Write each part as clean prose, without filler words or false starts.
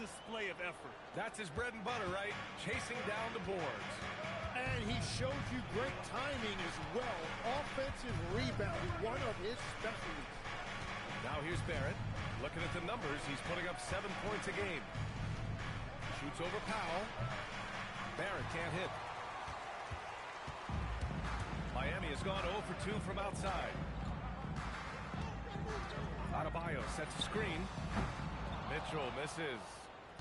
display of effort. That's his bread and butter, right? Chasing down the boards. And he shows you great timing as well. Offensive rebounding, one of his specialties. Now here's Barrett. Looking at the numbers, he's putting up 7 points a game. Shoots over Powell. Barrett can't hit. Miami has gone 0 for 2 from outside. Adebayo sets a screen. Mitchell misses.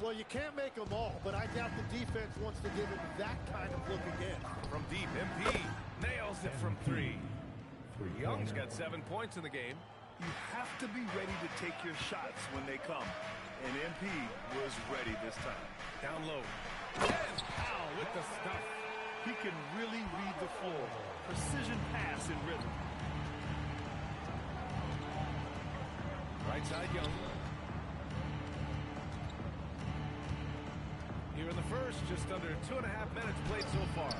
Well, you can't make them all, but I doubt the defense wants to give him that kind of look again. From deep, MP nails it from 3. Young's got 7 points in the game. You have to be ready to take your shots when they come. And MP was ready this time. Down low. And Powell with the stuff. He can really read the floor. Precision pass in rhythm. Right side, Young. Here in the first, just under 2.5 minutes played so far.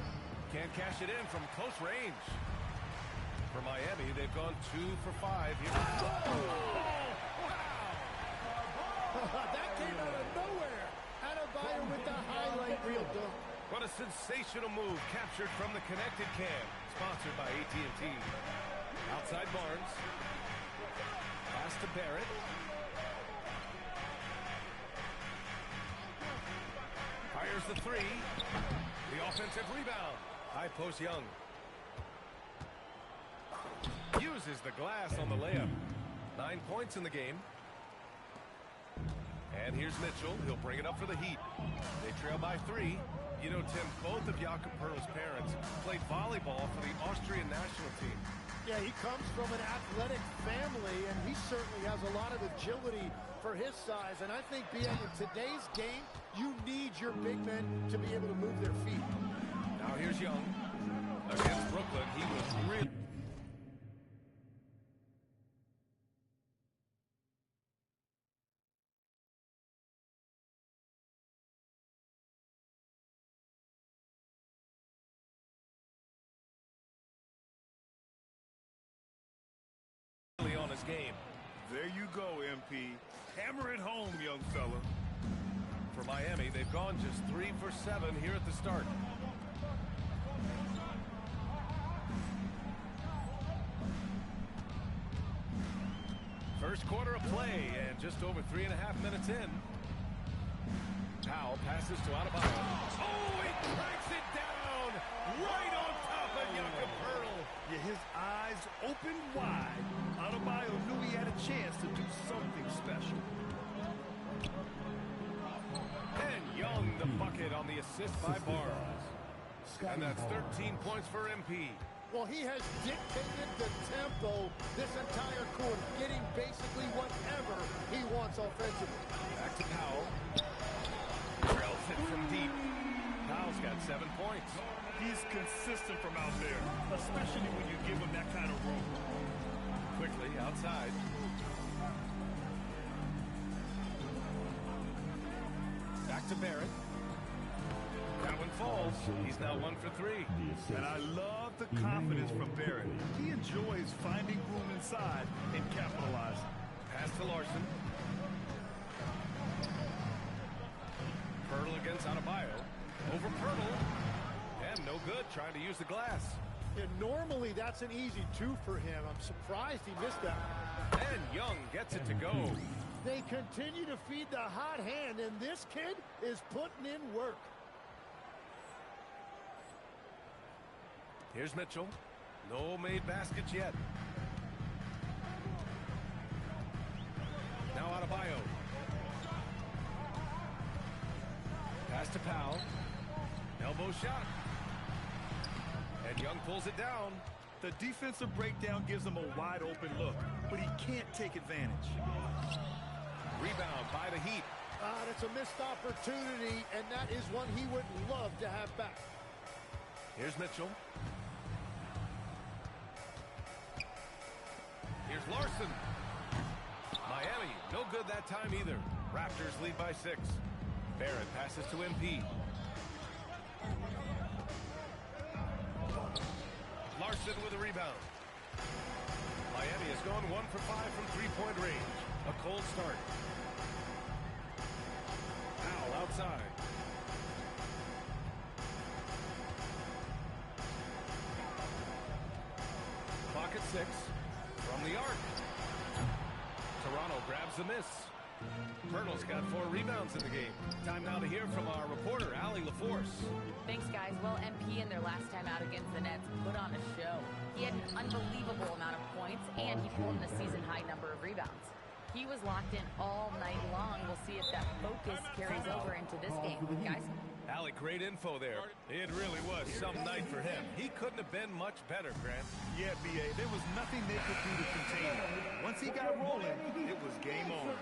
Can't cash it in from close range. For Miami, they've gone 2 for 5 here. Oh, wow! That came out of nowhere. Adebayo with the highlight reel dunk. What a sensational move captured from the connected cam. Sponsored by AT&T. Outside Barnes. Pass to Barrett. Fires the 3. The offensive rebound. High post Young. Uses the glass on the layup. 9 points in the game. And here's Mitchell. He'll bring it up for the Heat. They trail by 3. You know, Tim, both of Jakob Poeltl's parents played volleyball for the Austrian national team. Yeah, he comes from an athletic family, and he certainly has a lot of agility for his size. And I think being in today's game, you need your big men to be able to move their feet. Now here's Young. Against Brooklyn, he was really... on his game. There you go, MP. Hammer it home, young fella. For Miami, they've gone just 3 for 7 here at the start. First quarter of play, and just over 3.5 minutes in. Powell passes to Adebayo. Oh, he cracks it down right on top of Jakob Poeltl. Yeah, his eyes open wide. Adebayo knew he had a chance to do something special. And Young the bucket on the assist by Barnes. And that's 13 points for MP. Well, he has dictated the tempo this entire quarter, getting basically whatever he wants offensively. Back to Powell. Drills it from deep. Powell's got 7 points. He's consistent from out there, especially when you give him that kind of room. Quickly outside. Back to Barrett. That one falls. He's now 1 for 3. And I love the confidence from Barrett. He enjoys finding room inside and capitalizing. Pass to Larson. Poeltl against Adebayo. Over Poeltl. And no good, trying to use the glass. And normally that's an easy 2 for him. I'm surprised he missed that. And Young gets it to go. They continue to feed the hot hand, and this kid is putting in work. Here's Mitchell. No made baskets yet. Now Adebayo. Pass to Powell. Elbow shot. And Young pulls it down. The defensive breakdown gives him a wide open look, but he can't take advantage. Rebound by the Heat. That's a missed opportunity, and that is one he would love to have back. Here's Mitchell. Here's Larson. Miami, no good that time either. Raptors lead by 6. Barrett passes to MP. Larson with a rebound. Miami has gone 1 for 5 from 3-point range. A cold start. outside. Clock at 6. From the arc. Toronto grabs the miss. Pirtle's got 4 rebounds in the game. Time now to hear from our reporter, Allie LaForce. Thanks, guys. Well, MP in their last time out against the Nets put on a show. He had an unbelievable amount of points, and he pulled in a season-high number of rebounds. He was locked in all night long. We'll see if that focus carries over into this game, guys. Allie, great info there. It really was some night for him. He couldn't have been much better, Grant. Yeah, B.A., there was nothing they could do to contain him. Once he got rolling, it was game on.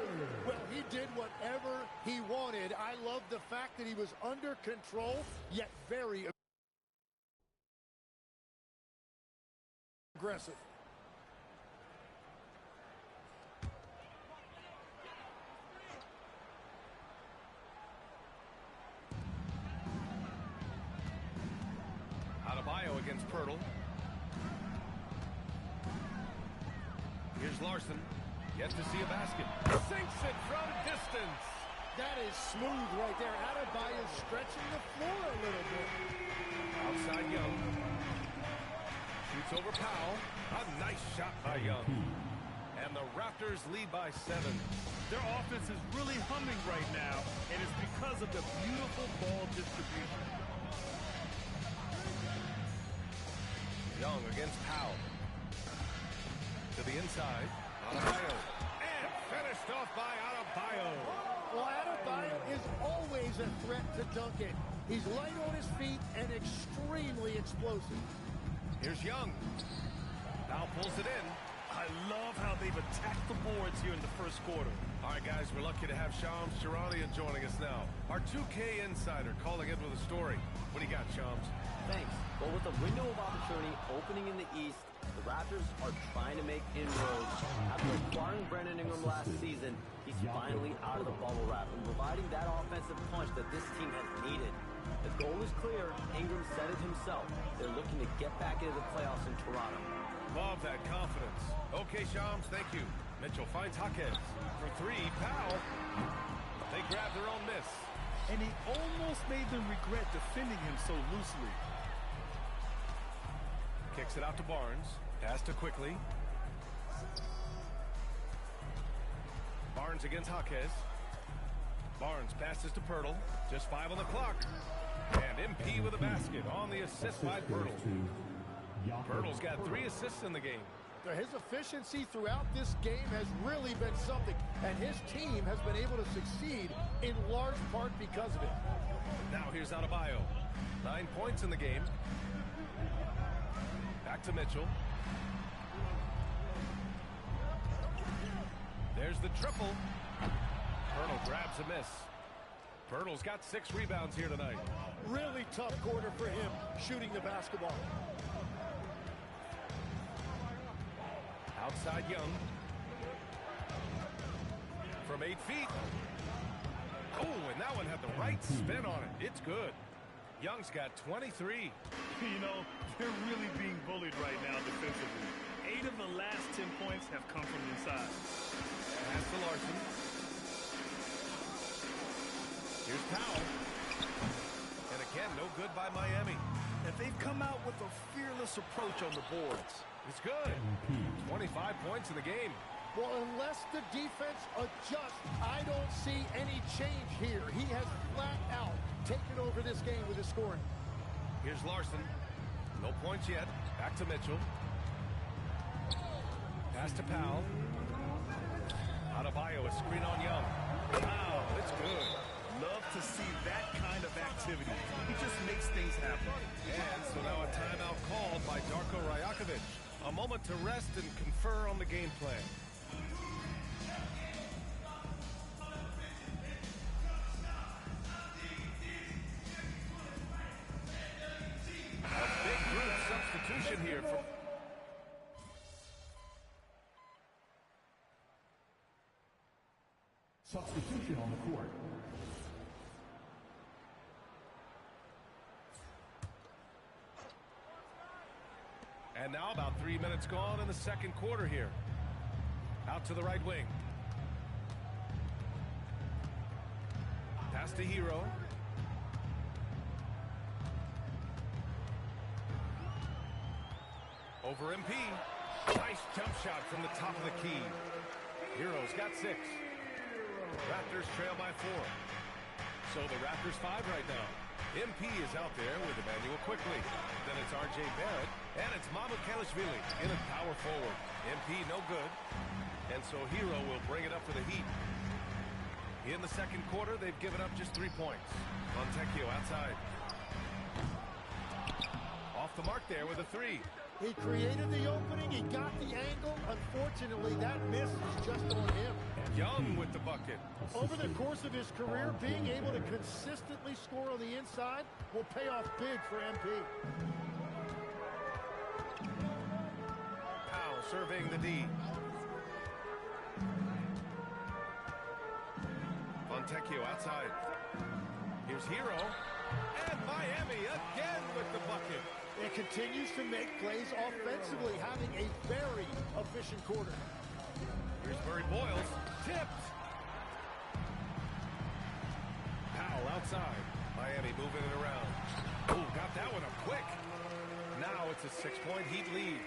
Well, he did whatever he wanted. I love the fact that he was under control, yet very aggressive. Adebayo against Pirtle. Here's Larson. Yet to see a basket. Sinks it from distance. That is smooth right there. Adebayo stretching the floor a little bit. Outside Young. Shoots over Powell. A nice shot by Young. And the Raptors lead by 7. Their offense is really humming right now, and it's because of the beautiful ball distribution. Young against Powell. To the inside. Adebayo. And finished off by Adebayo. Well, Adebayo is always a threat to dunk it. He's light on his feet and extremely explosive. Here's Young. Now pulls it in. I love how they've attacked the boards here in the first quarter. All right, guys, we're lucky to have Shams Charania joining us now. Our 2K insider calling in with a story. What do you got, Shams? Thanks. Well, with a window of opportunity opening in the East, the Raptors are trying to make inroads. After acquiring Brandon Ingram last season, he's finally out of the bubble wrap and providing that offensive punch that this team has needed. The goal is clear. Ingram said it himself. They're looking to get back into the playoffs in Toronto. Love that confidence. Okay, Shams, thank you. Mitchell finds Jaquez. For 3, Powell. They grab their own miss. And he almost made them regret defending him so loosely. Kicks it out to Barnes. Pass to Quickly. Barnes against Jaquez. Barnes passes to Pirtle. Just 5 on the clock. And MP with a basket on the assist by Pirtle. Pirtle's got 3 assists in the game. His efficiency throughout this game has really been something, and his team has been able to succeed in large part because of it. Now here's Adebayo. 9 points in the game. Back to Mitchell. There's the triple. Pirtle grabs a miss. Pirtle's got 6 rebounds here tonight. Really tough quarter for him shooting the basketball. Outside Young. From 8 feet. Oh, and that one had the right spin on it. It's good. Young's got 23. You know, they're really being bullied right now defensively. 8 of the last 10 points have come from inside. Pass to Larson. Here's Powell. And again, no good by Miami. And they've come out with a fearless approach on the boards. It's good. 25 points in the game. Well, unless the defense adjusts, I don't see any change here. He has flat out taken over this game with his scoring. Here's Larson. No points yet. Back to Mitchell. Pass to Powell. Adebayo, a screen on Young. Wow, it's good. Love to see that kind of activity. He just makes things happen. And so now a timeout called by Darko Rajakovic. A moment to rest and confer on the game plan. A big group substitution here for... Substitution on the court. And now about 3 minutes gone in the second quarter here. Out to the right wing. Pass to Hero. Over MP. Nice jump shot from the top of the key. Hero's got 6. Raptors trail by 4. So the Raptors 5 right now. MP is out there with Emmanuel quickly. Then it's R.J. Barrett, and it's Mamukelashvili in at power forward. MP no good. And so Hero will bring it up for the Heat. In the second quarter, they've given up just 3 points. Fontecchio outside. Off the mark there with a 3. He created the opening, he got the angle. Unfortunately, that miss is just on him. Young with the bucket. Over the course of his career, being able to consistently score on the inside will pay off big for MP. Powell surveying the D. Fontecchio outside. Here's Hero. And Miami again with the bucket. It continues to make plays offensively, having a very efficient quarter. Here's Murray Boyles. Tipped. Powell outside. Miami moving it around. Oh, got that one up quick. Now it's a 6-point Heat lead.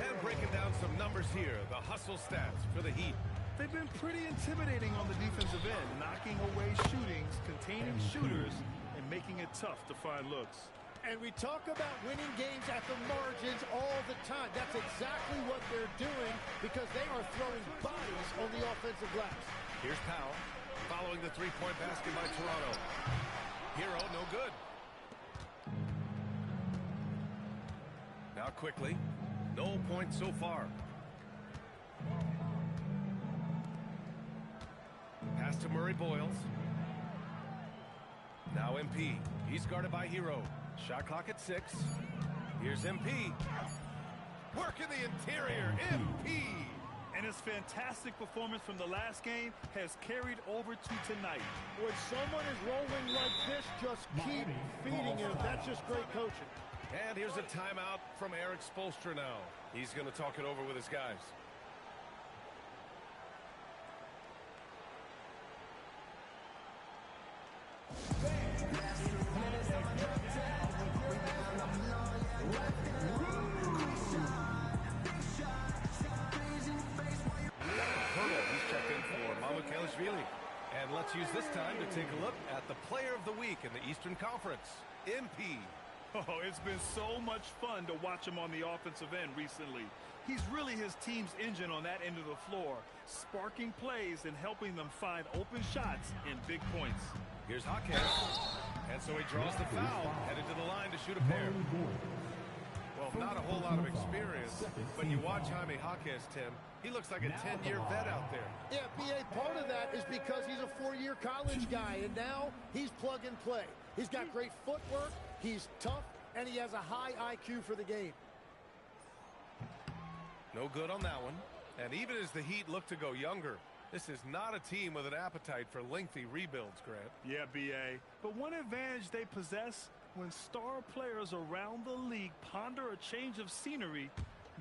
And breaking down some numbers here, the hustle stats for the Heat. They've been pretty intimidating on the defensive end, knocking away shootings, containing shooters, and making it tough to find looks. And we talk about winning games at the margins all the time. That's exactly what they're doing because they are throwing bodies on the offensive glass. Here's Powell following the 3-point basket by Toronto. Hero no good. Now quickly, no points so far. Pass to Murray Boyles. Now MP. He's guarded by Hero. Shot clock at 6. Here's MP. Work in the interior. MP. And his fantastic performance from the last game has carried over to tonight. When someone is rolling like this, just keep feeding him. That's just great coaching. And here's a timeout from Eric Spoelstra now. He's going to talk it over with his guys. And let's use this time to take a look at the player of the week in the Eastern Conference, MP. Oh, it's been so much fun to watch him on the offensive end recently. He's really his team's engine on that end of the floor, sparking plays and helping them find open shots and big points. Here's Jaquez. And so he draws the foul, headed to the line to shoot a pair. Well, not a whole lot of experience, but you watch Jaime Jaquez, Tim. He looks like a 10-year vet out there. Yeah, B.A., part of that is because he's a 4-year college guy, and now he's plug and play. He's got great footwork, he's tough, and he has a high IQ for the game. No good on that one. And even as the Heat look to go younger, this is not a team with an appetite for lengthy rebuilds, Grant. Yeah, B.A., but one advantage they possess when star players around the league ponder a change of scenery,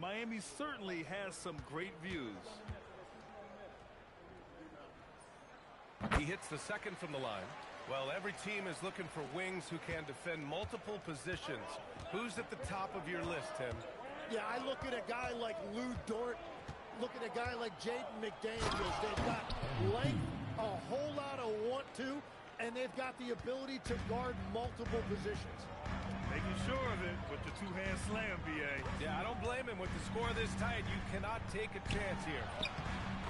Miami certainly has some great views. He hits the second from the line. Well, every team is looking for wings who can defend multiple positions. Who's at the top of your list, Tim? Yeah, I look at a guy like Lou Dort, look at a guy like Jaden McDaniels. They've got length, a whole lot of want to, and they've got the ability to guard multiple positions. Making sure of it with the two-hand slam, B.A. Yeah, I don't blame him. With the score this tight, you cannot take a chance here.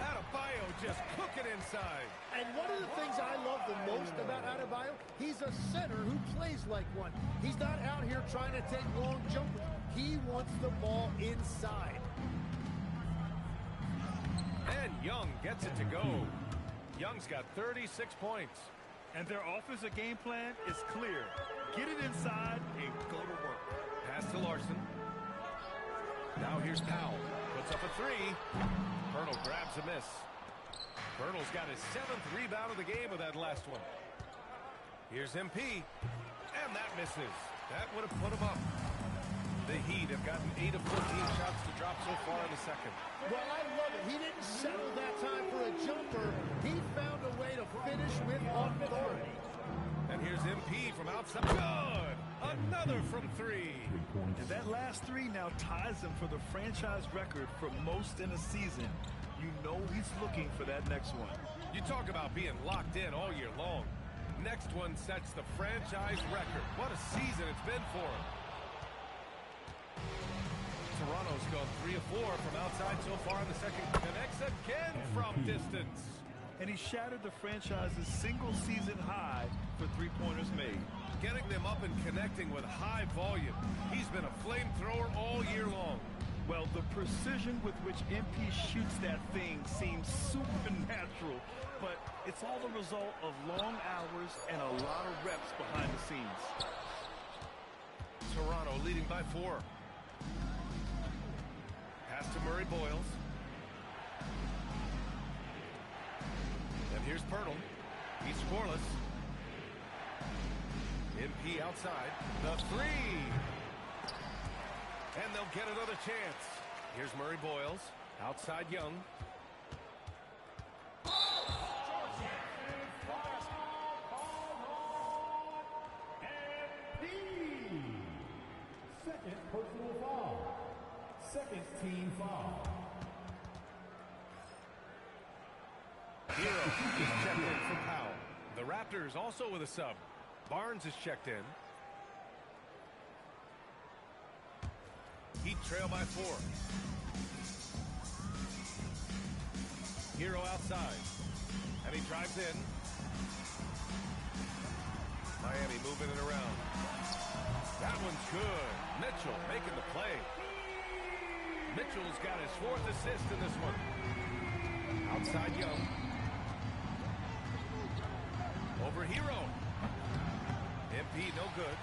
Adebayo just cooking inside. And one of the things I love the most about Adebayo, he's a center who plays like one. He's not out here trying to take long jumpers. He wants the ball inside. And Young gets it to go. Young's got 36 points. And their offensive game plan is clear. Get it inside and go to work. Pass to Larson. Now here's Powell. Puts up a 3. Poeltl grabs a miss. Poeltl's got his 7th rebound of the game with that last one. Here's MP. And that misses. That would have put him up. The Heat have gotten 8 of 14 shots to drop so far in the second. Well, I love it. He didn't settle that time for a jumper. He found a way to finish with authority. And here's MP from outside. Good! Another from 3. And that last 3 now ties him for the franchise record for most in a season. You know he's looking for that next one. You talk about being locked in all year long. Next one sets the franchise record. What a season it's been for him. Toronto's gone 3 of 4 from outside so far in the second. Connects again from distance. And he shattered the franchise's single-season high for three-pointers made. Getting them up and connecting with high volume. He's been a flamethrower all year long. Well, the precision with which MP shoots that thing seems supernatural, but it's all the result of long hours and a lot of reps behind the scenes. Toronto leading by 4. Pass to Murray Boyles. And here's Pirtle. He's scoreless. MP outside. The 3. And they'll get another chance. Here's Murray Boyles. Outside Young. Second personal foul. Second team foul. Hero is checked in for Powell. The Raptors also with a sub. Barnes is checked in. Heat trail by 4. Hero outside. And he drives in. Miami moving it around. That one's good. Mitchell making the play. Mitchell's got his 4th assist in this one. Outside Young. Over Hero. MP no good.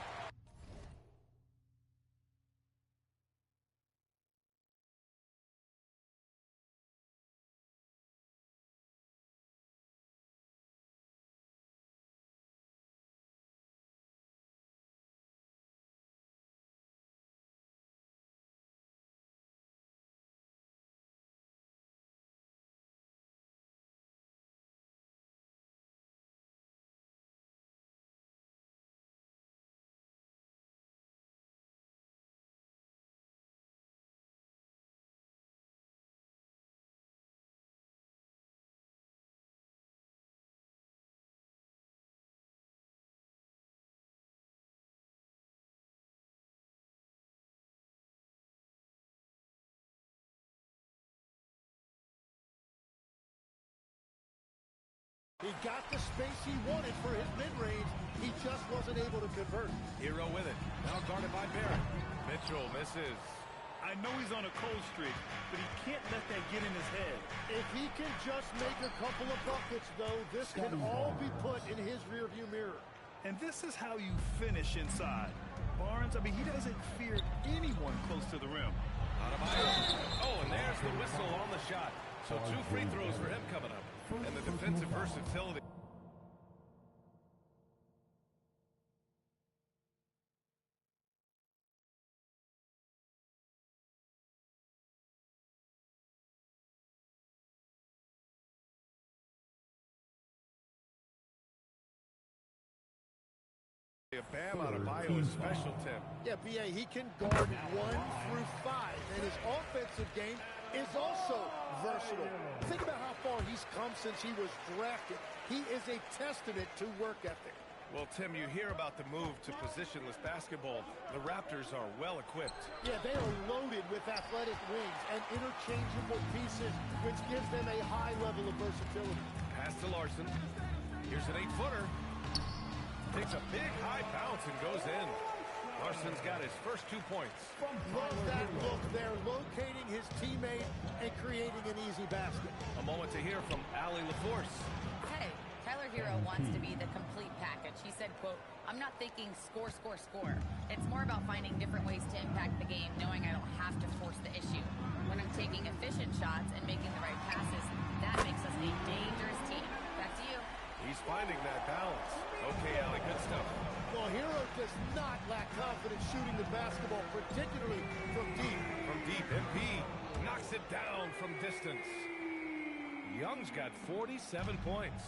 He got the space he wanted for his mid-range. He just wasn't able to convert. Hero with it. Now guarded by Barrett. Mitchell misses. I know he's on a cold streak, but he can't let that get in his head. If he can just make a couple of buckets, though, this can all be put in his rearview mirror. And this is how you finish inside. Barnes, I mean, he doesn't fear anyone close to the rim. Oh, and there's the whistle on the shot. So 2 free throws for him coming up. And the defensive versatility. Bam Adebayo is special, Tim. Yeah, B.A., he can guard 1 through 5, and his offensive game is also versatile. Think about how far he's come since he was drafted. He is a testament to work ethic. Well, Tim, you hear about the move to positionless basketball. The Raptors are well equipped. Yeah, they are loaded with athletic wings and interchangeable pieces, which gives them a high level of versatility. Pass to Larson. Here's an 8-footer. Takes a big high bounce and goes in. Larson's got his first 2 points. Love that look there, locating his teammate and creating an easy basket. A moment to hear from Allie LaForce. Hey, Tyler Hero wants to be the complete package. He said, quote, "I'm not thinking score, score, score. It's more about finding different ways to impact the game, knowing I don't have to force the issue. When I'm taking efficient shots and making the right passes, that makes us a dangerous team." Back to you. He's finding that balance. Okay, Allie, good stuff. Well, Hero does not lack confidence shooting the basketball, particularly from deep. From deep, MP knocks it down from distance. Young's got 47 points.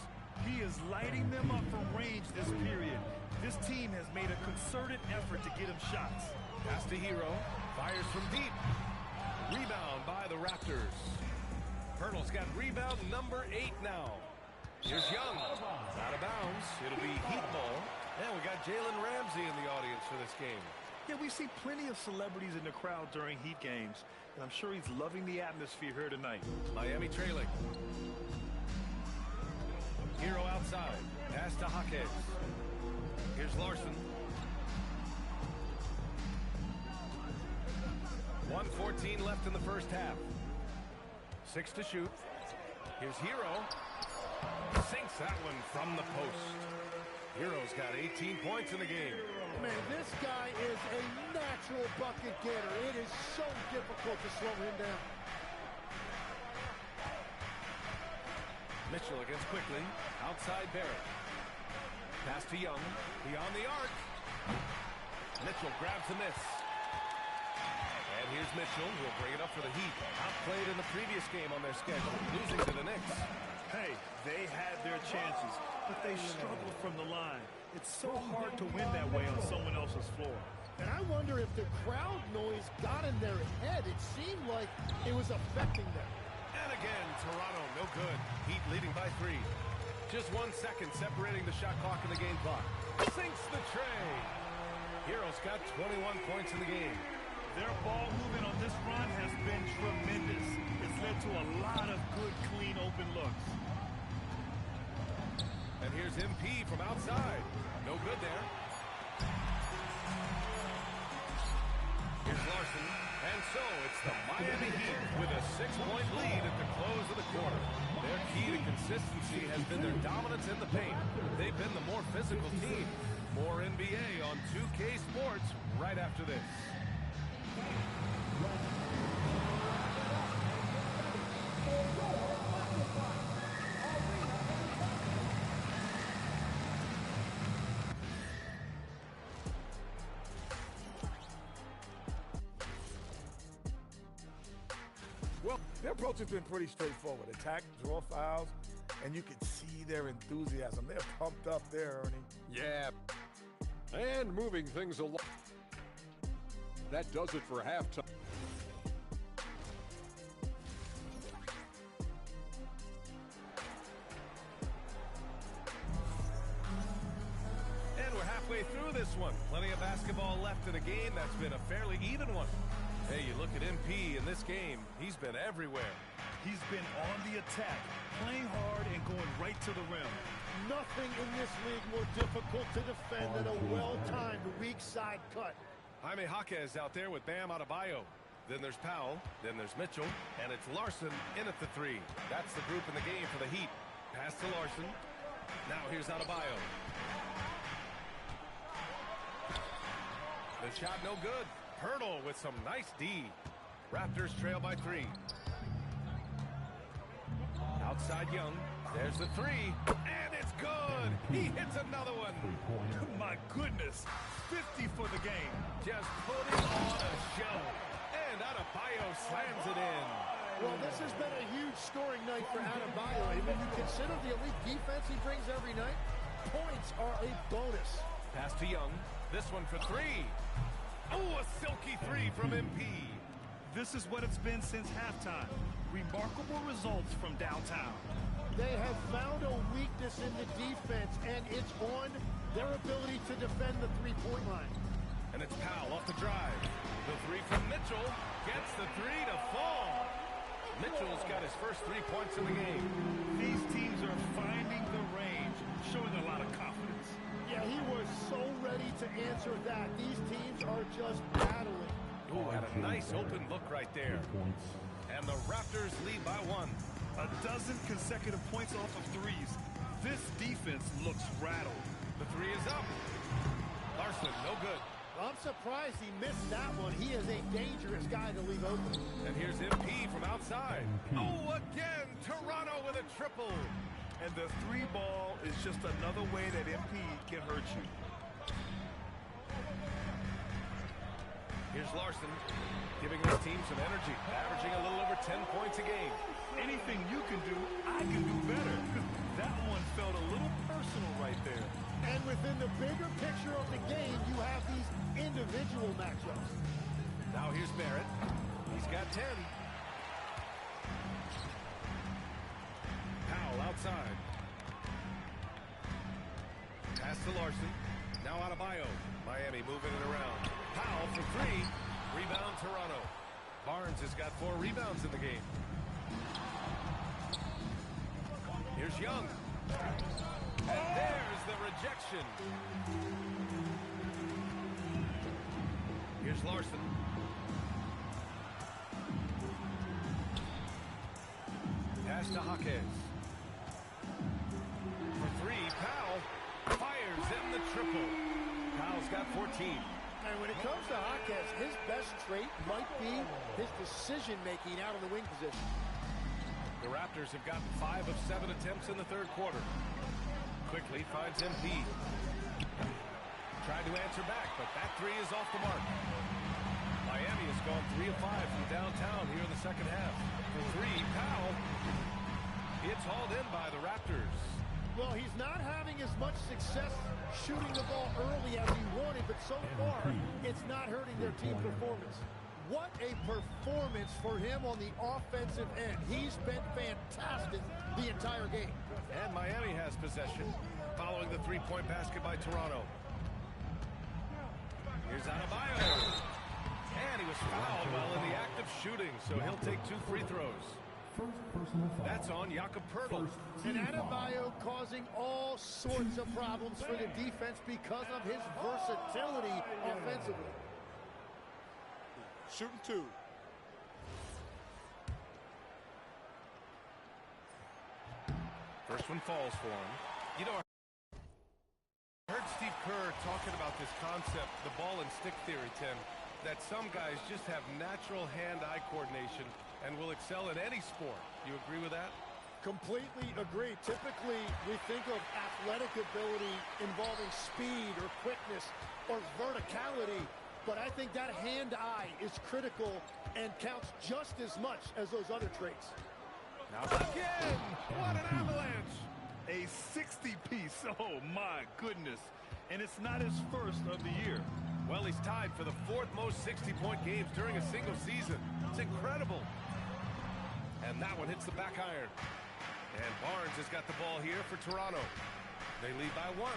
He is lighting them up from range this period. This team has made a concerted effort to get him shots. Pass to Hero, fires from deep. Rebound by the Raptors. Pernal's got rebound number 8 now. Here's Young. It's out of bounds. It'll be Heat ball. And we got Jalen Ramsey in the audience for this game. Yeah, we see plenty of celebrities in the crowd during Heat games, and I'm sure he's loving the atmosphere here tonight. Miami trailing. Hero outside. Pass to Jaquez. Here's Larson. 1:14 left in the first half. 6 to shoot. Here's Hero. Sinks that one from the post. Hero's got 18 points in the game. Man, this guy is a natural bucket getter. It is so difficult to slow him down. Mitchell against Quickly. Outside Barrett. Pass to Young. Beyond the arc. Mitchell grabs the miss. And here's Mitchell, who will bring it up for the Heat. Outplayed in the previous game on their schedule, losing to the Knicks. Hey, they had their chances, but they struggled from the line. It's so hard to win that way on someone else's floor. And I wonder if the crowd noise got in their head. It seemed like it was affecting them. And again, Toronto, no good. Heat leading by 3. Just 1 second separating the shot clock and the game clock. Sinks the tray. Hero's got 21 points in the game. Their ball movement on this run has been tremendous. It's led to a lot of good, clean, open looks. And here's MP from outside. No good there. Here's Larson. And so it's the Miami Heat with a 6-point lead at the close of the quarter. Their key to consistency has been their dominance in the paint. They've been the more physical team. More NBA on 2K Sports right after this. Well, their approach has been pretty straightforward. Attack, draw fouls, and you can see their enthusiasm. They're pumped up there, Ernie. Yeah. And moving things along. That does it for halftime. And we're halfway through this one. Plenty of basketball left in a game that's been a fairly even one. Hey, you look at MP in this game, he's been everywhere. He's been on the attack, playing hard and going right to the rim. Nothing in this league more difficult to defend than a well-timed weak side cut. Jaime Jaquez out there with Bam Adebayo. Then there's Powell, then there's Mitchell, and it's Larson in at the 3. That's the group in the game for the Heat. Pass to Larson. Now here's Adebayo. The shot no good. Pernal with some nice D. Raptors trail by 3. Outside Young. There's the 3. And it's good. He hits another one. My goodness. 50 for the game. Just putting on a show. And Adebayo slams it in. Well, this has been a huge scoring night for Adebayo. And when you consider the elite defense he brings every night, points are a bonus. Pass to Young. This one for 3. Oh, a silky 3 from MP. This is what it's been since halftime. Remarkable results from downtown. They have found a weakness in the defense, and it's on their ability to defend the three-point line. And it's Powell off the drive. The 3 from Mitchell gets the 3 to fall. Mitchell's got his first 3 points in the game. These teams are finding the range, showing a lot of confidence. Yeah, he was so ready to answer that. These teams are just battling. Ooh, had a nice open look right there. And the Raptors lead by 1. A dozen consecutive points off of threes. This defense looks rattled. The 3 is up. Larson, no good. I'm surprised he missed that one. He is a dangerous guy to leave open. And here's MP from outside. Oh, again, Toronto with a triple. And the 3 ball is just another way that MP can hurt you. Here's Larson, giving his team some energy, averaging a little over 10 points a game. Anything you can do, I can do better. That one felt a little personal right there. And within the bigger picture of the game, you have these individual matchups. Now here's Barrett. He's got 10. Powell outside. Pass to Larson. Now Adebayo. Miami moving it around. Powell for 3. Rebound Toronto. Barnes has got 4 rebounds in the game. Here's Young. And there's the rejection. Here's Larson. Pass to Jaquez. For 3, Powell fires in the triple. Powell's got 14. And when it comes to Jaquez, his best trait might be his decision-making out of the wing position. The Raptors have gotten 5 of 7 attempts in the third quarter. Quickly finds Embiid. Tried to answer back, but that 3 is off the mark. Miami has gone 3 of 5 from downtown here in the second half. For 3, Powell. It's hauled in by the Raptors. Well, he's not having as much success shooting the ball early as he wanted, but so far, it's not hurting their team performance. What a performance for him on the offensive end. He's been fantastic the entire game. And Miami has possession following the 3-point basket by Toronto. Here's Adebayo. And he was fouled while in the act of shooting, so he'll take 2 free throws. That's on Jakob Poeltl. And Adebayo causing all sorts of problems for the defense because of his versatility offensively. Shooting 2. First one falls for him. You know, I heard Steve Kerr talking about this concept, the ball and stick theory, Tim, that some guys just have natural hand-eye coordination and will excel in any sport. You agree with that? Completely agree. Typically, we think of athletic ability involving speed or quickness or verticality, but I think that hand-eye is critical and counts just as much as those other traits. Now again! What an avalanche! A 60-piece, oh my goodness. And it's not his first of the year. Well, he's tied for the 4th most 60-point games during a single season. It's incredible. And that one hits the back iron. And Barnes has got the ball here for Toronto. They lead by 1.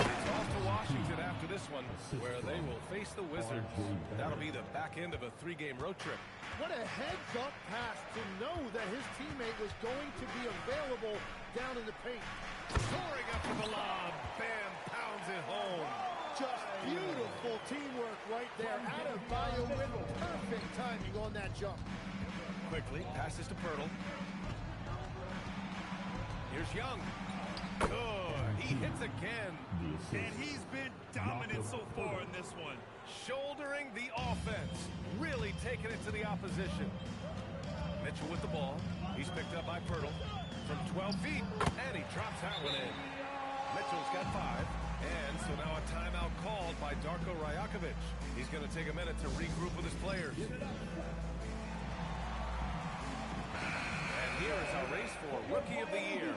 It's off to Washington after this one, where they will face the Wizards. That'll be the back end of a 3-game road trip. What a heads-up pass to know that his teammate was going to be available down in the paint. Soaring up to the lob. Bam, pounds it home. Just beautiful teamwork right there. Adebayo with perfect timing on that jump. Quickly, passes to Poeltl. Here's Young. Good. He hits again. And he's been dominant so far in this one. Shouldering the offense. Really taking it to the opposition. Mitchell with the ball. He's picked up by Poeltl from 12 feet. And he drops that one in. Mitchell's got 5. And so now a timeout called by Darko Rajakovic. He's going to take a minute to regroup with his players. And here is our race for Rookie of the Year.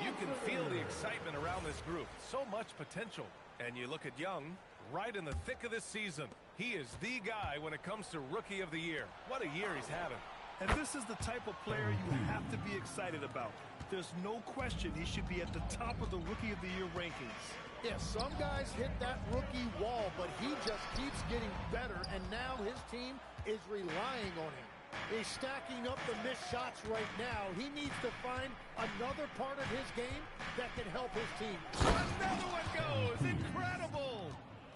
You can feel the excitement around this group. So much potential. And you look at Young, right in the thick of this season. He is the guy when it comes to Rookie of the Year. What a year he's having. And this is the type of player you have to be excited about. There's no question he should be at the top of the Rookie of the Year rankings. Yeah, some guys hit that rookie wall, but he just keeps getting better, and now his team is relying on him. He's stacking up the missed shots right now. He needs to find another part of his game that can help his team. Another one goes. Incredible.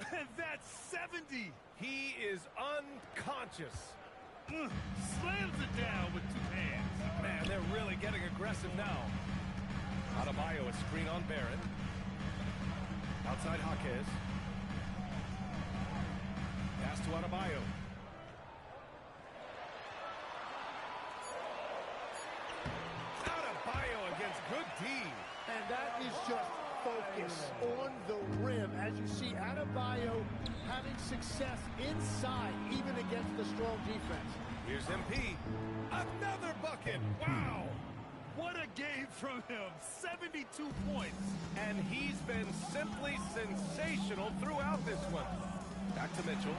And that's 70. He is unconscious. Slams it down with 2 hands. Man, they're really getting aggressive now. Adebayo, a screen on Barrett. Outside Jaquez. Pass to Adebayo. Adebayo against good D. And that is just focus on the rim as you see Adebayo having success inside, even against the strong defense. Here's MP. Another bucket. Wow. What a game from him. 72 points. And he's been simply sensational throughout this one. Back to Mitchell.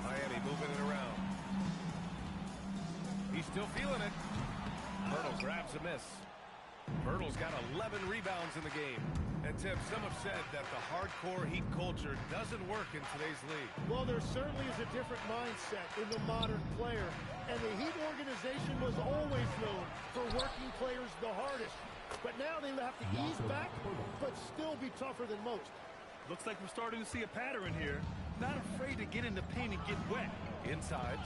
Miami moving it around. He's still feeling it. Hurdle grabs a miss. Hurdle's got 11 rebounds in the game. And Tim, some have said that the hardcore Heat culture doesn't work in today's league. Well, there certainly is a different mindset in the modern player. And the Heat organization was always known for working players the hardest. But now they have to ease back, but still be tougher than most. Looks like we're starting to see a pattern here. Not afraid to get in the paint and get wet. Inside.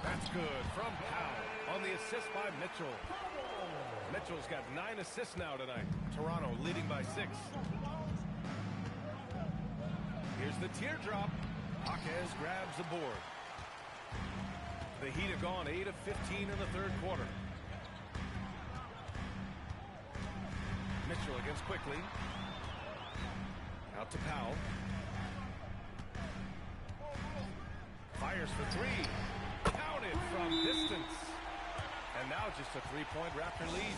That's good from Powell on the assist by Mitchell. Mitchell's got 9 assists now tonight. Toronto leading by 6. Here's the teardrop. Jaquez grabs the board. The Heat have gone 8 of 15 in the third quarter. Mitchell against Quickly. Out to Powell. Fires for 3. Counted from distance. And now just a 3-point Raptor lead.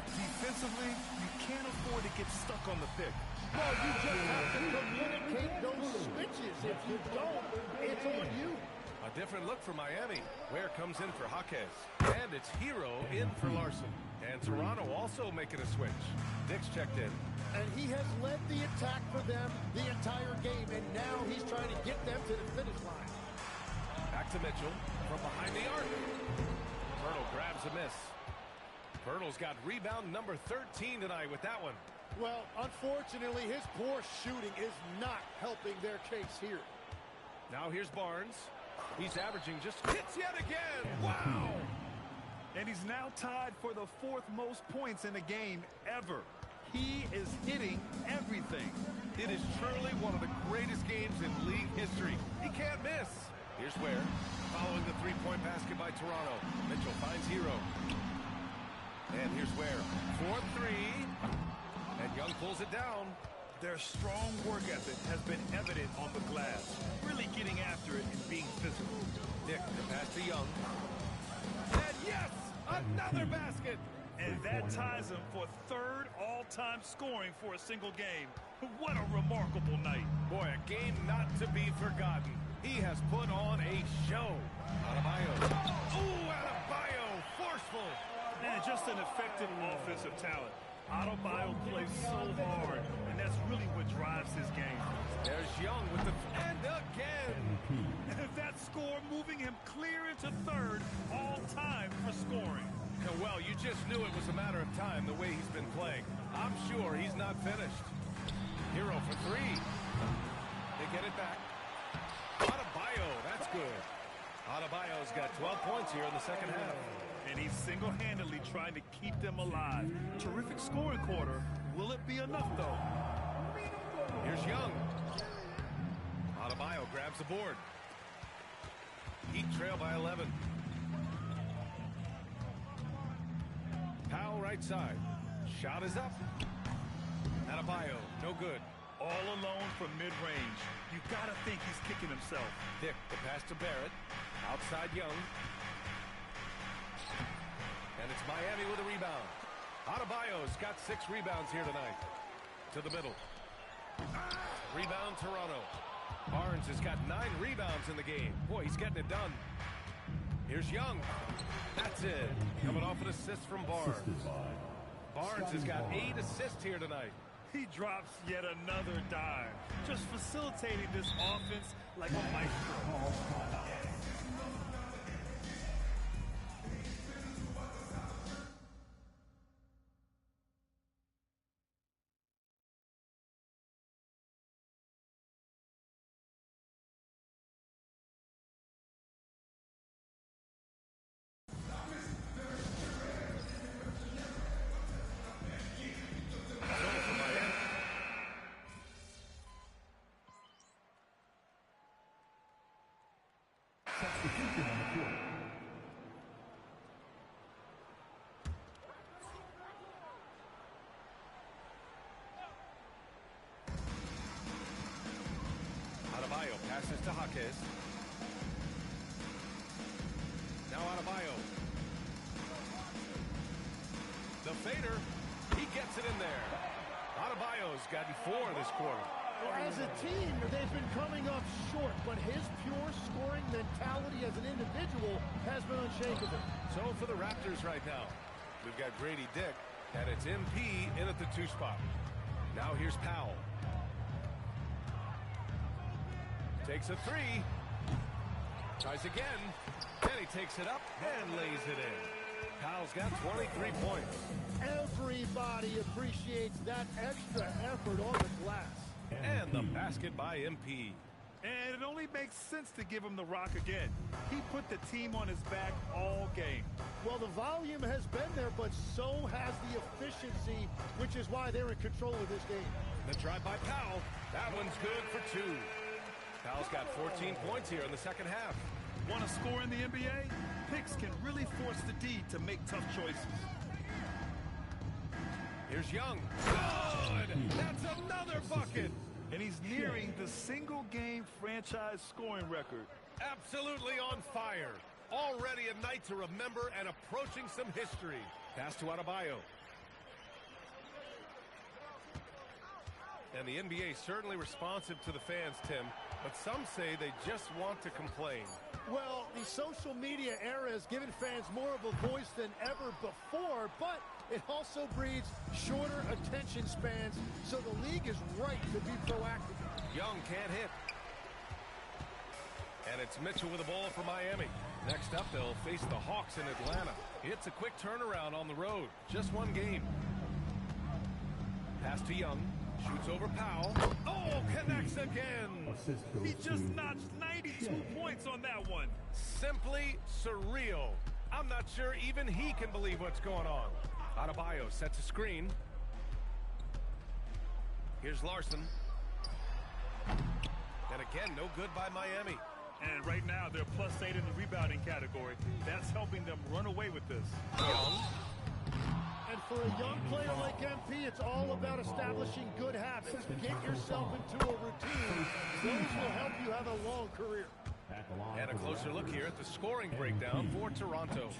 Defensively, you can't afford to get stuck on the pick. Well, you just have to communicate those switches. If you don't, it's on you. A different look for Miami. Ware comes in for Jaquez. And it's Hero in for Larson. And Toronto also making a switch. Dick's checked in. And he has led the attack for them the entire game. And now he's trying to get them to the finish line. Back to Mitchell from behind the arc. Hurdle grabs a miss. Hurdle's got rebound number 13 tonight with that one. Well, unfortunately, his poor shooting is not helping their case here. Now here's Barnes. He's averaging just hits yet again. Wow! And he's now tied for the 4th most points in a game ever. He is hitting everything. It is truly one of the greatest games in league history. He can't miss. Here's Ware. Following the 3-point basket by Toronto. Mitchell finds Hero. And here's Ware. 4-3. And Young pulls it down. Their strong work ethic has been evident on the glass. Really getting after it and being physical. Dick, the pass to Young. And yes! Another basket! And that ties him for 3rd all-time scoring for a single game. What a remarkable night. Boy, a game not to be forgotten. He has put on a show. Adebayo. Ooh, Adebayo, forceful. Man, just an effective offensive talent. Adebayo plays so hard, and that's really what drives his game. There's Young with the... And again! That score moving him clear into 3rd all-time for scoring. Well, you just knew it was a matter of time the way he's been playing. I'm sure he's not finished. Hero for 3. They get it back. Adebayo, that's good. Adebayo's got 12 points here in the second half. And he's single-handedly trying to keep them alive. Terrific scoring quarter. Will it be enough, though? Here's Young. Adebayo grabs the board. Heat trail by 11. Powell right side. Shot is up. Adebayo, no good. All alone from mid-range. You gotta think he's kicking himself. Dick, the pass to Barrett. Outside Young. And it's Miami with a rebound. Adebayo's got 6 rebounds here tonight. To the middle. Rebound Toronto. Barnes has got 9 rebounds in the game. Boy, he's getting it done. Here's Young. That's it. Coming off an assist from Barnes. Barnes has got 8 assists here tonight. He drops yet another dime. Just facilitating this offense like a maestro. Passes to Jaquez. Now Adebayo. The fader. He gets it in there. Adebayo's gotten 4 this quarter. Well, as a team, they've been coming up short, but his pure scoring mentality as an individual has been unshakable. So for the Raptors right now, we've got Grady Dick, and it's MP in at the 2 spot. Now here's Powell. Takes a 3. Tries again. And he takes it up and lays it in. Powell's got 23 points. Everybody appreciates that extra effort on the glass. And the basket by MP. And it only makes sense to give him the rock again. He put the team on his back all game. Well, the volume has been there, but so has the efficiency, which is why they're in control of this game. The drive by Powell. That one's good for 2. Powell's got 14 points here in the second half. Want to score in the NBA? Picks can really force the D to make tough choices. Here's Young. Good! That's another bucket! And he's nearing the single-game franchise scoring record. Absolutely on fire. Already a night to remember and approaching some history. Pass to Adebayo. And the NBA certainly responsive to the fans, Tim, but some say they just want to complain. Well, the social media era has given fans more of a voice than ever before, but it also breeds shorter attention spans, so the league is right to be proactive. Young can't hit. And it's Mitchell with the ball for Miami. Next up, they'll face the Hawks in Atlanta. It's a quick turnaround on the road. Just one game. Pass to Young. Shoots over Powell. Oh, connects again. He just notched 92 points on that one. Simply surreal. I'm not sure even he can believe what's going on. Adebayo sets a screen. Here's Larson. And again, no good by Miami. And right now, they're +8 in the rebounding category. That's helping them run away with this. Young. And for a young player like MP, it's all about establishing good habits. Get yourself into a routine. Those will help you have a long career. And a closer look here at the scoring breakdown for Toronto.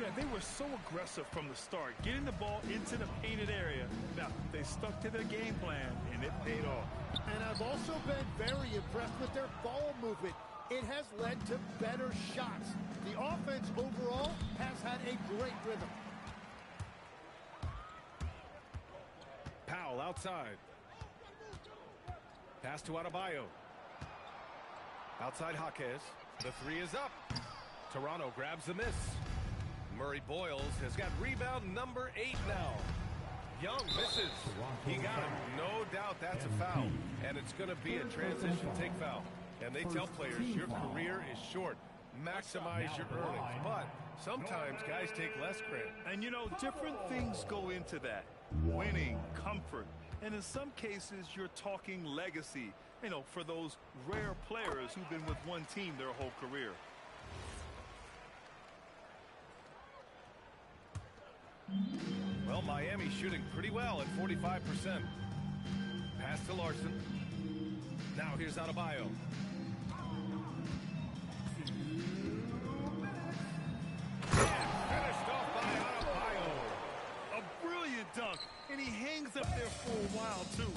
Yeah, they were so aggressive from the start, getting the ball into the painted area. Now, they stuck to their game plan, and it paid off. And I've also been very impressed with their ball movement. It has led to better shots. The offense overall has had a great rhythm. Powell outside. Pass to Adebayo. Outside Jaquez. The 3 is up. Toronto grabs the miss. Murray Boyles has got rebound number 8 now. Young misses. He got him. No doubt that's a foul. And it's going to be a transition take foul. And they tell players your career is short. Maximize your earnings. But sometimes guys take less credit. And you know, different things go into that. Winning, comfort, and in some cases, you're talking legacy, you know, for those rare players who've been with one team their whole career. Well, Miami shooting pretty well at 45%. Pass to Larson. Now here's Adebayo. Finished off by Adebayo. A brilliant dunk, and he hangs up there for a while, too.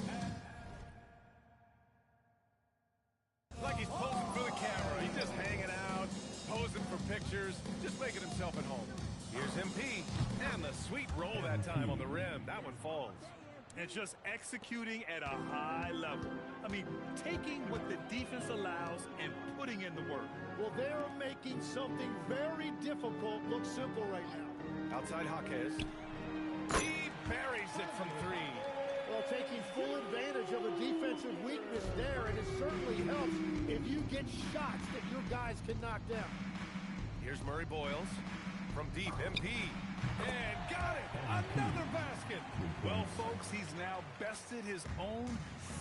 Like he's posing for the camera. He's just hanging out, posing for pictures, just making himself at home. Here's MP, and the sweet roll that time on the rim. That one falls. And just executing at a high level. I mean, taking what the defense allows and putting in the work. Well, they're making something very difficult look simple right now. Outside Jaquez. He buries it from 3. Well, taking full advantage of a defensive weakness there, and it certainly helps if you get shots that your guys can knock down. Here's Murray Boyles from deep. MP. And got it! Another basket! Well, folks, he's now bested his own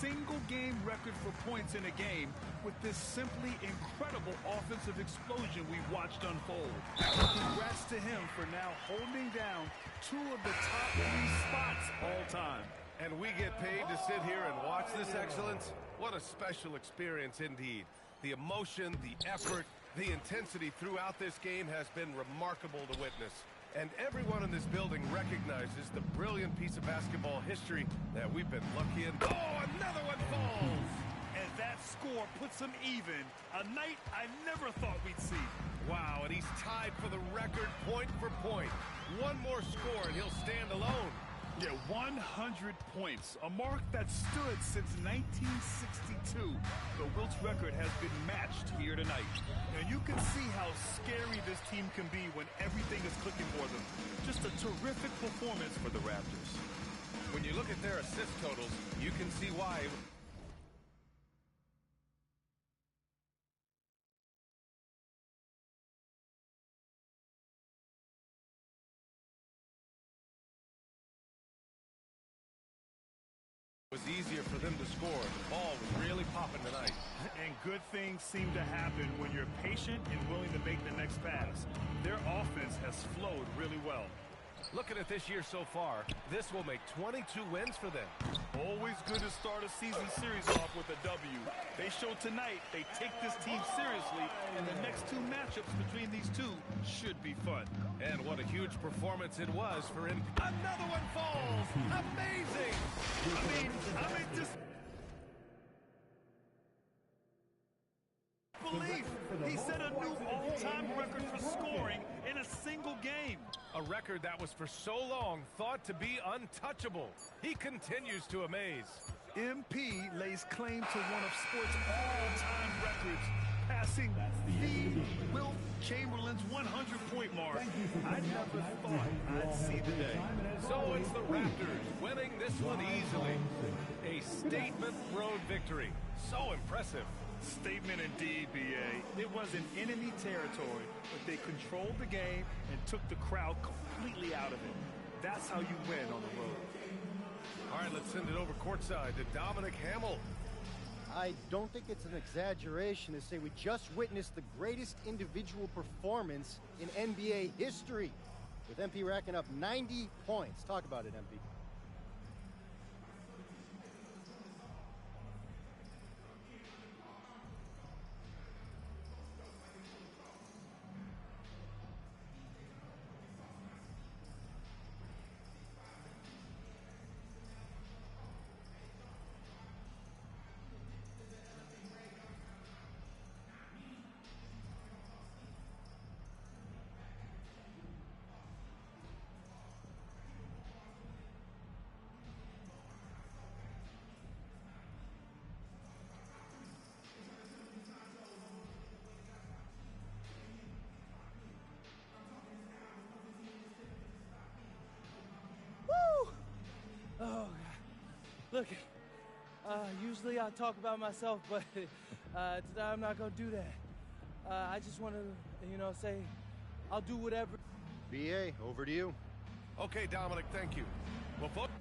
single-game record for points in a game with this simply incredible offensive explosion we watched unfold. Congrats to him for now holding down 2 of the top 3 spots all time. And we get paid to sit here and watch this excellence? What a special experience indeed. The emotion, the effort, the intensity throughout this game has been remarkable to witness. And everyone in this building recognizes the brilliant piece of basketball history that we've been lucky in. Oh, another one falls! And that score puts him even. A night I never thought we'd see. Wow, and he's tied for the record point for point. One more score and he'll stand alone. Yeah, 100 points, a mark that stood since 1962. The Wilt's record has been matched here tonight. And you can see how scary this team can be when everything is clicking for them. Just a terrific performance for the Raptors. When you look at their assist totals, you can see why. It was easier for them to score. The ball was really popping tonight. And good things seem to happen when you're patient and willing to make the next pass. Their offense has flowed really well. Looking at this year so far, this will make 22 wins for them. Always good to start a season series off with a W. They showed tonight they take this team seriously, and the next two matchups between these two should be fun. And what a huge performance it was for him. Another one falls! Amazing! I mean, just belief. He set a new all-time record for scoring in a single game. A record that was for so long thought to be untouchable. He continues to amaze. MP lays claim to one of sports' all-time records, passing the Wilt Chamberlain's 100-point mark. I never thought I'd see the day. So it's the Raptors winning this one easily. A statement road victory. So impressive. Statement indeed, B.A. It wasn't enemy territory, but they controlled the game and took the crowd completely out of it. That's how you win on the road. All right, let's send it over courtside to Dominic Hamill. I don't think it's an exaggeration to say we just witnessed the greatest individual performance in NBA history, with MP racking up 90 points. Talk about it, MP. Oh, look, usually I talk about myself, but today I'm not going to do that. I just want to, say I'll do whatever. BA, over to you. Okay, Dominic, thank you. Well, folks.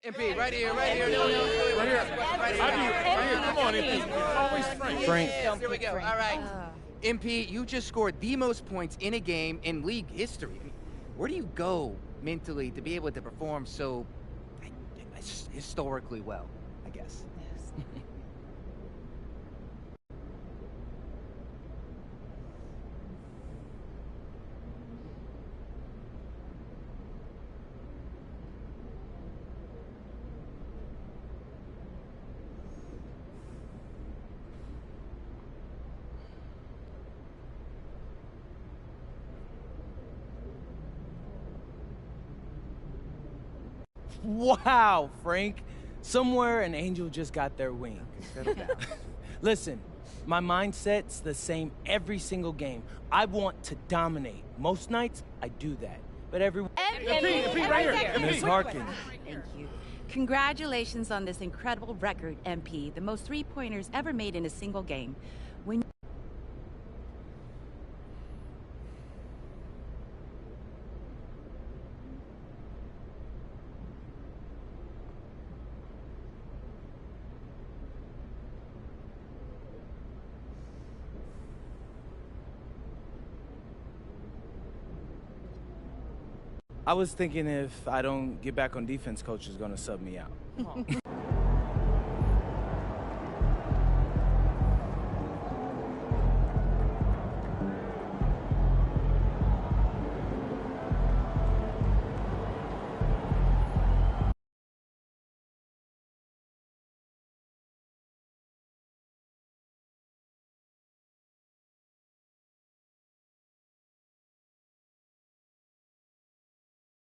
MP, right here. Right here. Come on, MP. Always Frank. Here we go. All right. MP, you just scored the most points in a game in league history. Where do you go mentally to be able to perform so historically well, I guess? Yes. Wow, Frank. Somewhere an angel just got their wing. Listen, my mindset's the same every single game. I want to dominate. Most nights, I do that. But every... MP, right here. Ms. Harkin. Thank you. Congratulations on this incredible record, MP. The most three-pointers ever made in a single game. When I was thinking if I don't get back on defense, coach is going to sub me out.